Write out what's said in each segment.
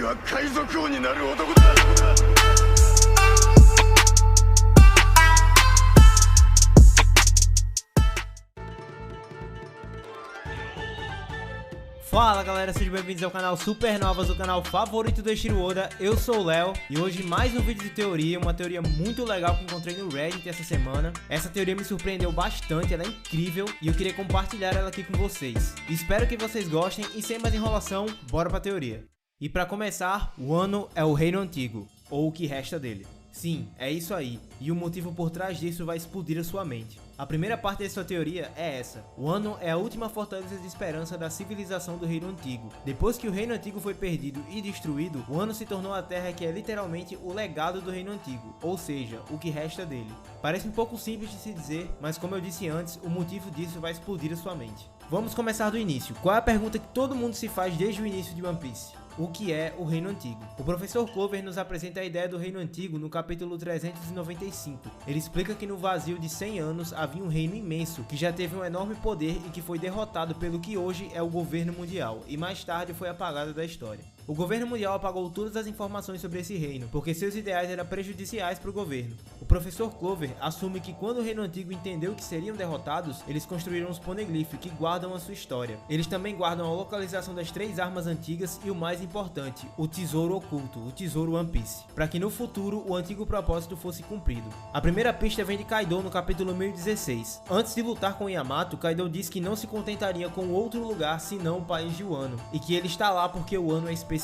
は海賊王になる男だ。 Fala galera, sejam bem-vindos ao canal Supernovas, o canal favorito do Eiichiro Oda. Eu sou o Léo e hoje mais um vídeo de teoria, uma teoria muito legal que encontrei no Reddit essa semana. Essa teoria me surpreendeu bastante, ela é incrível e eu queria compartilhar ela aqui com vocês. Espero que vocês gostem e sem mais enrolação, bora pra teoria. E pra começar, Wano é o reino antigo, ou o que resta dele. Sim, é isso aí, e o motivo por trás disso vai explodir a sua mente. A primeira parte dessa teoria é essa: Wano é a última fortaleza de esperança da civilização do Reino Antigo. Depois que o Reino Antigo foi perdido e destruído, Wano se tornou a terra que é literalmente o legado do Reino Antigo, ou seja, o que resta dele. Parece um pouco simples de se dizer, mas como eu disse antes, o motivo disso vai explodir a sua mente. Vamos começar do início. Qual é a pergunta que todo mundo se faz desde o início de One Piece? O que é o Reino Antigo? O professor Clover nos apresenta a ideia do Reino Antigo no capítulo 395. Ele explica que no vazio de 100 anos havia um reino imenso, que já teve um enorme poder e que foi derrotado pelo que hoje é o governo mundial, e mais tarde foi apagado da história. O governo mundial apagou todas as informações sobre esse reino, porque seus ideais eram prejudiciais para o governo. O professor Clover assume que quando o Reino Antigo entendeu que seriam derrotados, eles construíram os Poneglyph, que guardam a sua história. Eles também guardam a localização das 3 armas antigas e o mais importante, o tesouro oculto, o tesouro One Piece, para que no futuro o antigo propósito fosse cumprido. A primeira pista vem de Kaido no capítulo 1016. Antes de lutar com Yamato, Kaido diz que não se contentaria com outro lugar senão o país de Wano, e que ele está lá porque o Wano é especial.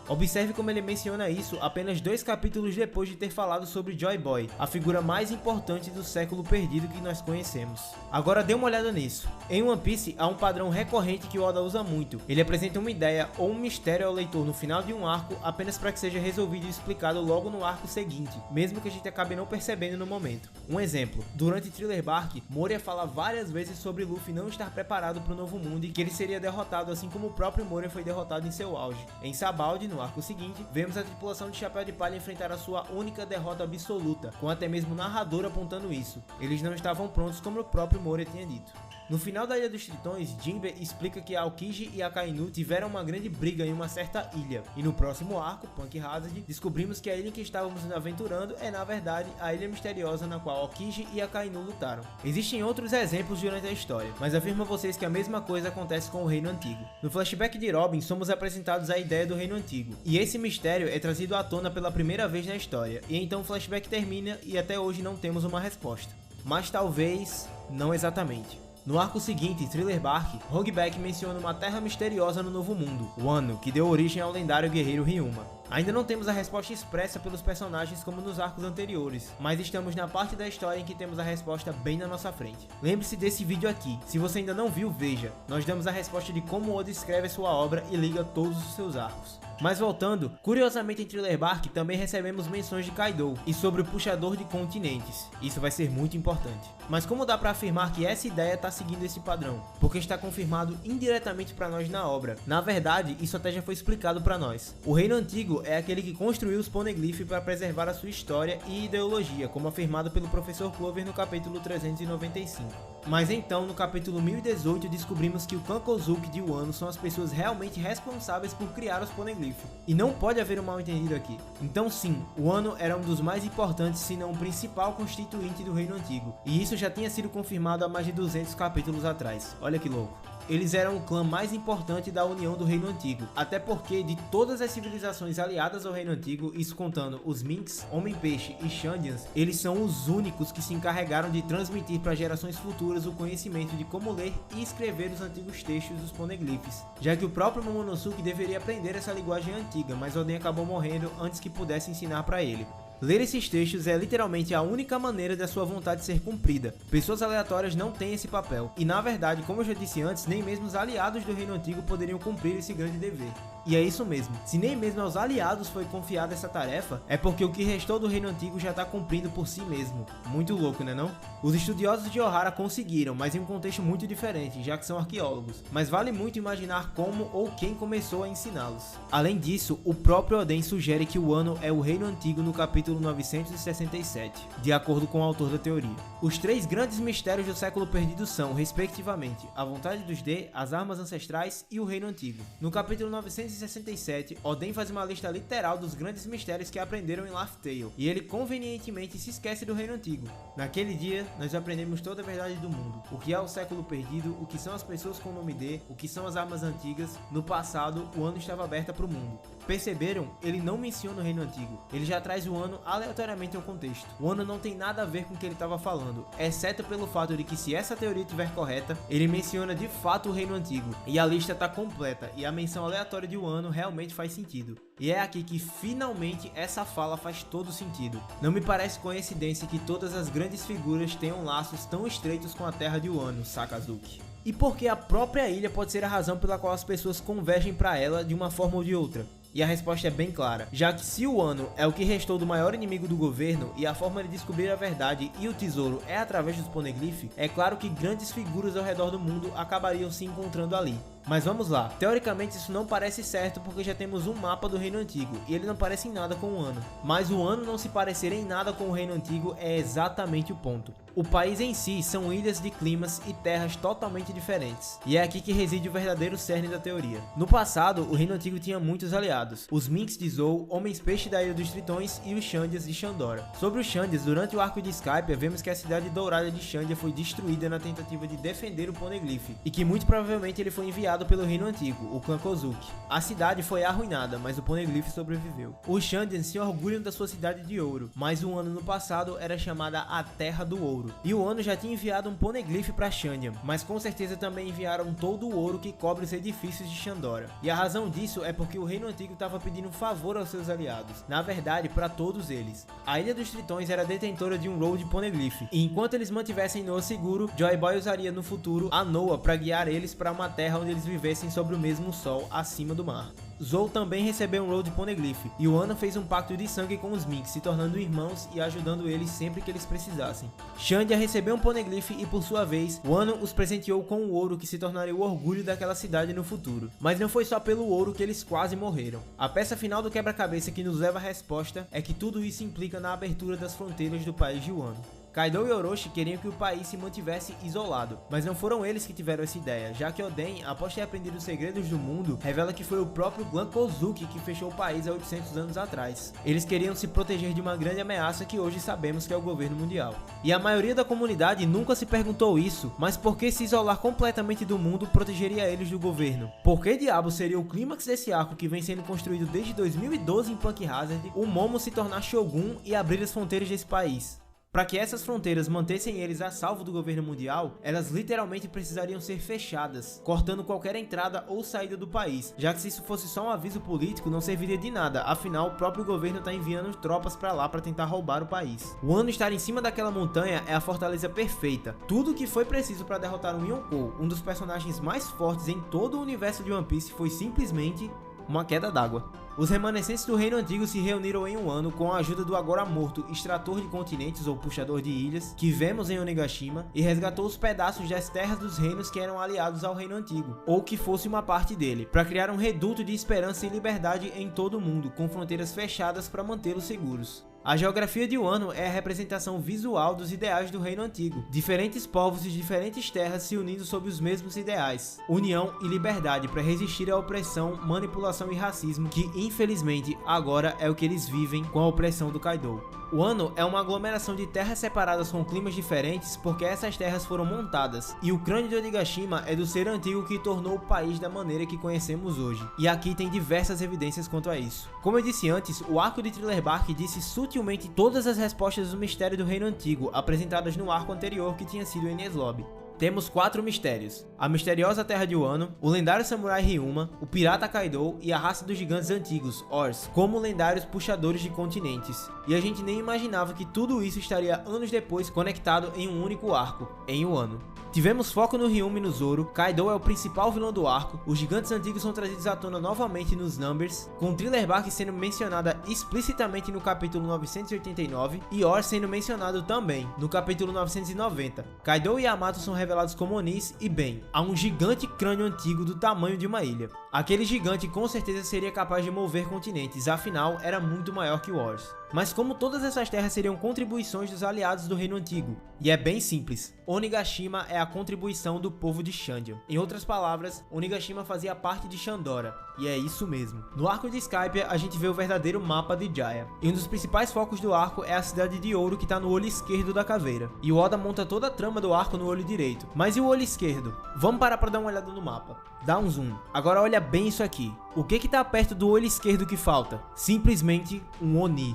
Observe como ele menciona isso apenas 2 capítulos depois de ter falado sobre Joy Boy, a figura mais importante do século perdido que nós conhecemos. Agora dê uma olhada nisso. Em One Piece há um padrão recorrente que o Oda usa muito. Ele apresenta uma ideia ou um mistério ao leitor no final de um arco apenas para que seja resolvido e explicado logo no arco seguinte, mesmo que a gente acabe não percebendo no momento. Um exemplo, durante Thriller Bark, Moria fala várias vezes sobre Luffy não estar preparado para o novo mundo e que ele seria derrotado assim como o próprio Moria foi derrotado em seu auge. Em Sabaody, no arco seguinte, vemos a tripulação de Chapéu de Palha enfrentar a sua única derrota absoluta, com até mesmo o narrador apontando isso. Eles não estavam prontos como o próprio Moria tinha dito. No final da Ilha dos Tritões, Jinbe explica que a Aokiji e a Akainu tiveram uma grande briga em uma certa ilha, e no próximo arco, Punk Hazard, descobrimos que a ilha em que estávamos nos aventurando é na verdade a ilha misteriosa na qual Aokiji e Akainu lutaram. Existem outros exemplos durante a história, mas afirmo a vocês que a mesma coisa acontece com o Reino Antigo. No flashback de Robin, somos apresentados a ideia do Reino Antigo, e esse mistério é trazido à tona pela primeira vez na história, e então o flashback termina e até hoje não temos uma resposta. Mas talvez, não exatamente. No arco seguinte, Thriller Bark, Hogback menciona uma terra misteriosa no Novo Mundo, Wano, que deu origem ao lendário guerreiro Ryuma. Ainda não temos a resposta expressa pelos personagens como nos arcos anteriores, mas estamos na parte da história em que temos a resposta bem na nossa frente. Lembre-se desse vídeo aqui, se você ainda não viu, veja. Nós damos a resposta de como Oda escreve a sua obra e liga todos os seus arcos. Mas voltando, curiosamente em Thriller Bark também recebemos menções de Kaido e sobre o puxador de continentes. Isso vai ser muito importante. Mas como dá pra afirmar que essa ideia tá seguindo esse padrão? Porque está confirmado indiretamente pra nós na obra. Na verdade, isso até já foi explicado pra nós. O Reino Antigo é aquele que construiu os Poneglyph para preservar a sua história e ideologia, como afirmado pelo professor Clover no capítulo 395. Mas então, no capítulo 1018, descobrimos que o Clã Kozuki de Wano são as pessoas realmente responsáveis por criar os Poneglyph. E não pode haver um mal entendido aqui. Então sim, Wano era um dos mais importantes, se não o principal constituinte do Reino Antigo. E isso já tinha sido confirmado há mais de 200 capítulos atrás. Olha que louco. Eles eram o clã mais importante da União do Reino Antigo, até porque de todas as civilizações aliadas ao Reino Antigo, isso contando os Minks, Homem-Peixe e Shandians, eles são os únicos que se encarregaram de transmitir para gerações futuras o conhecimento de como ler e escrever os antigos textos dos Poneglyphs, já que o próprio Momonosuke deveria aprender essa linguagem antiga, mas Oden acabou morrendo antes que pudesse ensinar para ele. Ler esses textos é literalmente a única maneira da sua vontade ser cumprida. Pessoas aleatórias não têm esse papel. E na verdade, como eu já disse antes, nem mesmo os aliados do Reino Antigo poderiam cumprir esse grande dever. E é isso mesmo, se nem mesmo aos aliados foi confiada essa tarefa, é porque o que restou do Reino Antigo já está cumprindo por si mesmo. Muito louco, né não? Os estudiosos de Ohara conseguiram, mas em um contexto muito diferente, já que são arqueólogos. Mas vale muito imaginar como ou quem começou a ensiná-los. Além disso, o próprio Oden sugere que Wano é o Reino Antigo no capítulo 967, de acordo com o autor da teoria. Os 3 grandes mistérios do século perdido são, respectivamente, a vontade dos D, as armas ancestrais e o Reino Antigo. No capítulo 967, 1967, Oden faz uma lista literal dos grandes mistérios que aprenderam em Laugh Tale, e ele convenientemente se esquece do Reino Antigo. Naquele dia, nós aprendemos toda a verdade do mundo, o que é o século perdido, o que são as pessoas com nome D, o que são as armas antigas. No passado, o ano estava aberto para o mundo. Perceberam? Ele não menciona o Reino Antigo, ele já traz o ano aleatoriamente ao contexto. O ano não tem nada a ver com o que ele estava falando, exceto pelo fato de que, se essa teoria estiver correta, ele menciona de fato o Reino Antigo, e a lista está completa, e a menção aleatória de um ano realmente faz sentido. E é aqui que finalmente essa fala faz todo sentido. Não me parece coincidência que todas as grandes figuras tenham laços tão estreitos com a terra de Wano, Sakazuki. E porque a própria ilha pode ser a razão pela qual as pessoas convergem para ela de uma forma ou de outra. E a resposta é bem clara, já que se o Wano é o que restou do maior inimigo do governo e a forma de descobrir a verdade e o tesouro é através dos Poneglyph, é claro que grandes figuras ao redor do mundo acabariam se encontrando ali. Mas vamos lá, teoricamente isso não parece certo porque já temos um mapa do Reino Antigo e ele não parece em nada com o Wano. Mas o Wano não se parecer em nada com o Reino Antigo é exatamente o ponto. O país em si são ilhas de climas e terras totalmente diferentes, e é aqui que reside o verdadeiro cerne da teoria. No passado, o Reino Antigo tinha muitos aliados, os Minks de Zou, Homens-Peixe da Ilha dos Tritões e os Xandias de Shandora. Sobre os Xandias, durante o arco de Skypiea, vemos que a cidade dourada de Xandia foi destruída na tentativa de defender o Poneglyph, e que muito provavelmente ele foi enviado pelo Reino Antigo, o clã Kozuki. A cidade foi arruinada, mas o Poneglyph sobreviveu. Os Xandians se orgulham da sua cidade de ouro, mas um ano no passado era chamada a Terra do Ouro. E o Wano já tinha enviado um Poneglyph para Shandian, mas com certeza também enviaram todo o ouro que cobre os edifícios de Shandora. E a razão disso é porque o Reino Antigo estava pedindo um favor aos seus aliados, na verdade para todos eles. A Ilha dos Tritões era detentora de um Road Poneglyph, e enquanto eles mantivessem Noa seguro, Joy Boy usaria no futuro a Noa para guiar eles para uma terra onde eles vivessem sobre o mesmo sol acima do mar. Zou também recebeu um Road Poneglyph, e o Wano fez um pacto de sangue com os Minks, se tornando irmãos e ajudando eles sempre que eles precisassem. Shandia recebeu um Poneglyph e, por sua vez, Wano os presenteou com o ouro que se tornaria o orgulho daquela cidade no futuro. Mas não foi só pelo ouro que eles quase morreram. A peça final do quebra-cabeça que nos leva à resposta é que tudo isso implica na abertura das fronteiras do país de Wano. Kaido e Orochi queriam que o país se mantivesse isolado, mas não foram eles que tiveram essa ideia, já que Oden, após ter aprendido os segredos do mundo, revela que foi o próprio clã Kozuki que fechou o país há 800 anos atrás. Eles queriam se proteger de uma grande ameaça que hoje sabemos que é o governo mundial. E a maioria da comunidade nunca se perguntou isso, mas por que se isolar completamente do mundo protegeria eles do governo? Por que diabo seria o clímax desse arco que vem sendo construído desde 2012 em Punk Hazard, o Momo se tornar Shogun e abrir as fronteiras desse país? Para que essas fronteiras mantessem eles a salvo do governo mundial, elas literalmente precisariam ser fechadas, cortando qualquer entrada ou saída do país, já que se isso fosse só um aviso político não serviria de nada, afinal o próprio governo está enviando tropas para lá para tentar roubar o país. O Wano estar em cima daquela montanha é a fortaleza perfeita, tudo o que foi preciso para derrotar o Yonkou, um dos personagens mais fortes em todo o universo de One Piece, foi simplesmente uma queda d'água. Os remanescentes do Reino Antigo se reuniram em Wano com a ajuda do agora morto Extrator de Continentes ou Puxador de Ilhas, que vemos em Onigashima, e resgatou os pedaços das terras dos reinos que eram aliados ao Reino Antigo, ou que fosse uma parte dele, para criar um reduto de esperança e liberdade em todo o mundo, com fronteiras fechadas para mantê-los seguros. A geografia de Wano é a representação visual dos ideais do Reino Antigo. Diferentes povos de diferentes terras se unindo sob os mesmos ideais, união e liberdade para resistir à opressão, manipulação e racismo que, infelizmente, agora é o que eles vivem com a opressão do Kaido. Wano é uma aglomeração de terras separadas com climas diferentes porque essas terras foram montadas, e o crânio de Onigashima é do ser antigo que tornou o país da maneira que conhecemos hoje, e aqui tem diversas evidências quanto a isso. Como eu disse antes, o arco de Thriller Bark disse sutilmente todas as respostas do mistério do Reino Antigo apresentadas no arco anterior que tinha sido Enies Lobby. Temos 4 mistérios: a misteriosa terra de Wano, o lendário samurai Ryuma, o pirata Kaido e a raça dos gigantes antigos, Ors, como lendários puxadores de continentes. E a gente nem imaginava que tudo isso estaria anos depois conectado em um único arco, em Wano. Tivemos foco no Ryuma e no Zoro, Kaido é o principal vilão do arco, os gigantes antigos são trazidos à tona novamente nos Numbers, com Thriller Bark sendo mencionada explicitamente no capítulo 989 e Ors sendo mencionado também no capítulo 990. Kaido e Yamato são revelados como Onis e bem, há um gigante crânio antigo do tamanho de uma ilha. Aquele gigante com certeza seria capaz de mover continentes, afinal era muito maior que Wars. Mas como todas essas terras seriam contribuições dos aliados do Reino Antigo? E é bem simples, Onigashima é a contribuição do povo de Shandian. Em outras palavras, Onigashima fazia parte de Shandora, e é isso mesmo. No arco de Skypiea, a gente vê o verdadeiro mapa de Jaya, e um dos principais focos do arco é a cidade de Ouro que está no olho esquerdo da caveira. E o Oda monta toda a trama do arco no olho direito. Mas e o olho esquerdo? Vamos parar para dar uma olhada no mapa. Dá um zoom. Agora olha bem isso aqui. O que tá perto do olho esquerdo que falta? Simplesmente um Oni.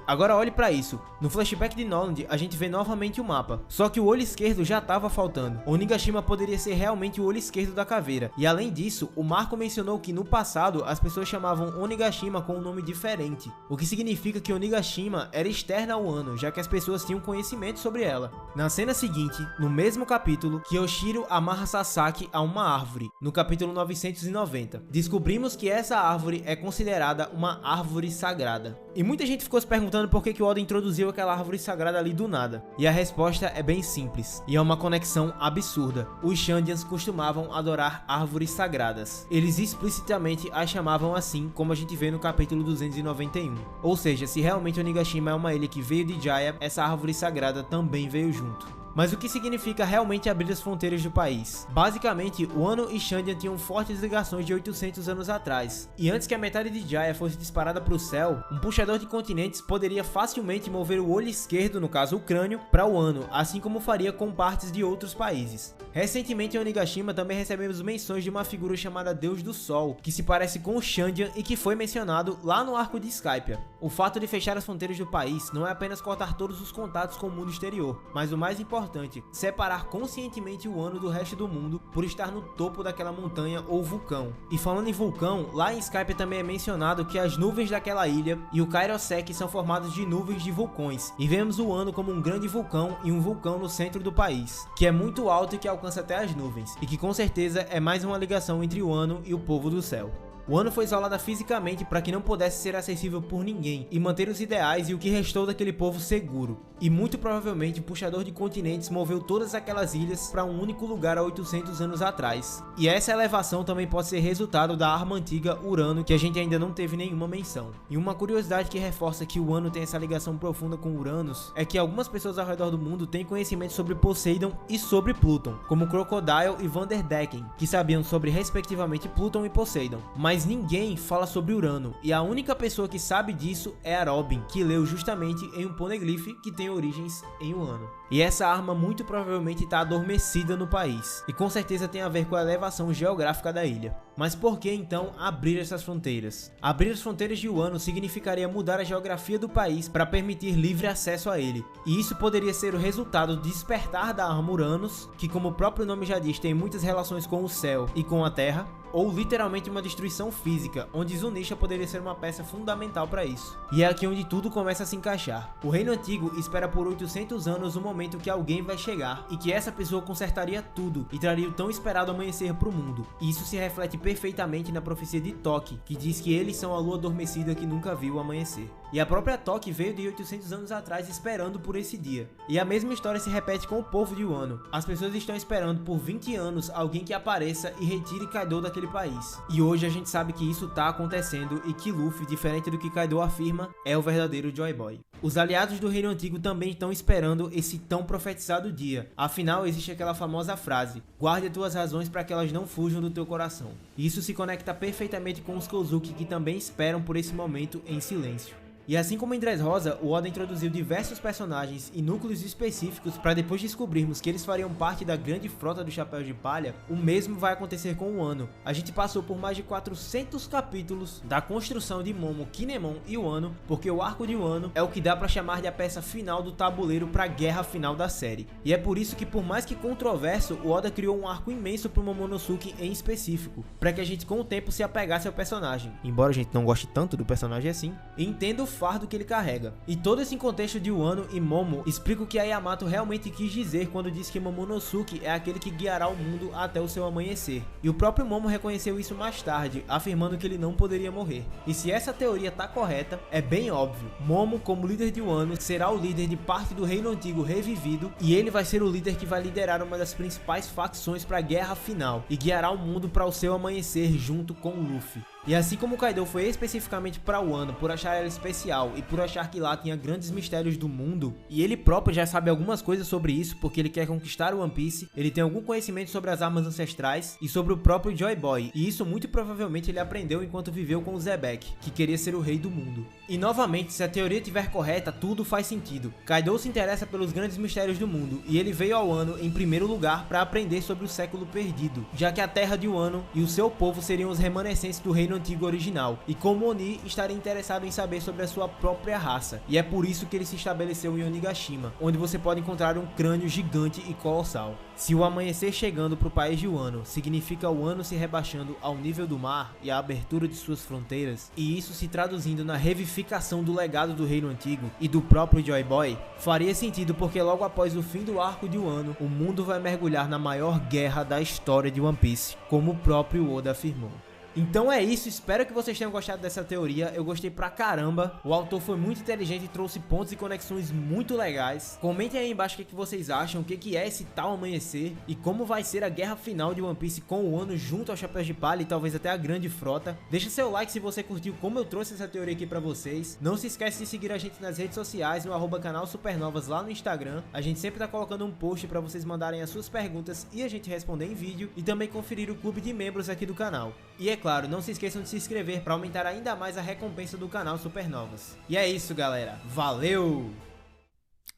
Agora olhe pra isso, no flashback de Norland a gente vê novamente o mapa, só que o olho esquerdo já tava faltando. Onigashima poderia ser realmente o olho esquerdo da caveira, e além disso, o Marco mencionou que no passado as pessoas chamavam Onigashima com um nome diferente, o que significa que Onigashima era externa ao Wano, já que as pessoas tinham conhecimento sobre ela. Na cena seguinte, no mesmo capítulo, Kyoshiro amarra Sasaki a uma árvore, no capítulo 990. Descobrimos que essa árvore é considerada uma árvore sagrada. E muita gente ficou se perguntando por que o Oda introduziu aquela árvore sagrada ali do nada. E a resposta é bem simples, e é uma conexão absurda. Os Shandians costumavam adorar árvores sagradas. Eles explicitamente as chamavam assim, como a gente vê no capítulo 291. Ou seja, se realmente Onigashima é uma ilha que veio de Jaya, essa árvore sagrada também veio junto. Mas o que significa realmente abrir as fronteiras do país? Basicamente, Wano e Shandian tinham fortes ligações de 800 anos atrás, e antes que a metade de Jaya fosse disparada para o céu, um puxador de continentes poderia facilmente mover o olho esquerdo, no caso o crânio, para Wano, assim como faria com partes de outros países. Recentemente em Onigashima também recebemos menções de uma figura chamada Deus do Sol, que se parece com o Shandian e que foi mencionado lá no arco de Skypiea. O fato de fechar as fronteiras do país não é apenas cortar todos os contatos com o mundo exterior, mas o mais importante, separar conscientemente o Wano do resto do mundo por estar no topo daquela montanha ou vulcão. E falando em vulcão, lá em Skypiea também é mencionado que as nuvens daquela ilha e o Kairosek são formados de nuvens de vulcões, e vemos o Wano como um grande vulcão e um vulcão no centro do país, que é muito alto e que alcança até as nuvens, e que com certeza é mais uma ligação entre o Wano e o povo do céu. Wano foi isolada fisicamente para que não pudesse ser acessível por ninguém e manter os ideais e o que restou daquele povo seguro. E muito provavelmente o puxador de continentes moveu todas aquelas ilhas para um único lugar há 800 anos atrás. E essa elevação também pode ser resultado da arma antiga Urano, que a gente ainda não teve nenhuma menção. E uma curiosidade que reforça que o Wano tem essa ligação profunda com Uranus é que algumas pessoas ao redor do mundo têm conhecimento sobre Poseidon e sobre Pluton, como Crocodile e Vanderdecken, que sabiam sobre respectivamente Pluton e Poseidon. Mas ninguém fala sobre Urano, e a única pessoa que sabe disso é a Robin, que leu justamente em um poneglyph que tem origens em Wano. E essa arma muito provavelmente está adormecida no país, e com certeza tem a ver com a elevação geográfica da ilha. Mas por que então abrir essas fronteiras? Abrir as fronteiras de Wano significaria mudar a geografia do país para permitir livre acesso a ele, e isso poderia ser o resultado do despertar da arma Uranus, que como o próprio nome já diz tem muitas relações com o céu e com a terra, ou literalmente uma destruição física, onde Zunisha poderia ser uma peça fundamental para isso. E é aqui onde tudo começa a se encaixar. O Reino Antigo espera por 800 anos o momento que alguém vai chegar, e que essa pessoa consertaria tudo, e traria o tão esperado amanhecer para o mundo. E isso se reflete perfeitamente na profecia de Toki, que diz que eles são a lua adormecida que nunca viu o amanhecer. E a própria Toki veio de 800 anos atrás esperando por esse dia. E a mesma história se repete com o povo de Wano. As pessoas estão esperando por 20 anos alguém que apareça e retire Kaido daquele país. E hoje a gente sabe que isso tá acontecendo e que Luffy, diferente do que Kaido afirma, é o verdadeiro Joy Boy. Os aliados do Reino Antigo também estão esperando esse tão profetizado dia. Afinal, existe aquela famosa frase: guarde as tuas razões para que elas não fujam do teu coração. E isso se conecta perfeitamente com os Kozuki, que também esperam por esse momento em silêncio. E assim como em Dressrosa, o Oda introduziu diversos personagens e núcleos específicos para depois descobrirmos que eles fariam parte da grande frota do Chapéu de Palha, o mesmo vai acontecer com o Wano. A gente passou por mais de 400 capítulos da construção de Momo, Kinemon e Wano, porque o arco de Wano é o que dá para chamar de a peça final do tabuleiro para a guerra final da série. E é por isso que, por mais que controverso, o Oda criou um arco imenso para o Momonosuke em específico, para que a gente com o tempo se apegasse ao personagem. Embora a gente não goste tanto do personagem assim, entenda o fardo que ele carrega. E todo esse contexto de Wano e Momo explica o que a Yamato realmente quis dizer quando disse que Momonosuke é aquele que guiará o mundo até o seu amanhecer. E o próprio Momo reconheceu isso mais tarde, afirmando que ele não poderia morrer. E se essa teoria tá correta, é bem óbvio. Momo, como líder de Wano, será o líder de parte do Reino Antigo revivido, e ele vai ser o líder que vai liderar uma das principais facções para a guerra final e guiará o mundo para o seu amanhecer junto com o Luffy. E assim como o Kaido foi especificamente para Wano por achar ela especial e por achar que lá tinha grandes mistérios do mundo, e ele próprio já sabe algumas coisas sobre isso porque ele quer conquistar o One Piece, ele tem algum conhecimento sobre as armas ancestrais e sobre o próprio Joy Boy, e isso muito provavelmente ele aprendeu enquanto viveu com o Zebek, que queria ser o rei do mundo. E novamente, se a teoria estiver correta, tudo faz sentido. Kaido se interessa pelos grandes mistérios do mundo, e ele veio ao Wano em primeiro lugar para aprender sobre o século perdido, já que a terra de Wano e o seu povo seriam os remanescentes do reino antigo original, e como Oni estaria interessado em saber sobre a sua própria raça, e é por isso que ele se estabeleceu em Onigashima, onde você pode encontrar um crânio gigante e colossal. Se o amanhecer chegando para o país de Wano significa o Wano se rebaixando ao nível do mar e a abertura de suas fronteiras, e isso se traduzindo na revivificação do legado do reino antigo e do próprio Joy Boy, faria sentido porque logo após o fim do arco de Wano, o mundo vai mergulhar na maior guerra da história de One Piece, como o próprio Oda afirmou. Então é isso, espero que vocês tenham gostado dessa teoria, eu gostei pra caramba, o autor foi muito inteligente e trouxe pontos e conexões muito legais. Comentem aí embaixo o que vocês acham, o que é esse tal amanhecer e como vai ser a guerra final de One Piece com o Wano junto aos Chapéus de Palha e talvez até a grande frota. Deixa seu like se você curtiu como eu trouxe essa teoria aqui pra vocês. Não se esquece de seguir a gente nas redes sociais, no @canal Supernovas lá no Instagram. A gente sempre tá colocando um post pra vocês mandarem as suas perguntas e a gente responder em vídeo, e também conferir o clube de membros aqui do canal. E é claro, não se esqueçam de se inscrever para aumentar ainda mais a recompensa do canal Supernovas. E é isso, galera. Valeu!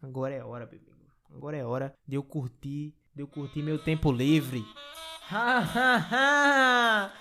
Agora é hora, bebê. Agora é hora de eu curtir meu tempo livre. Ha ha ha!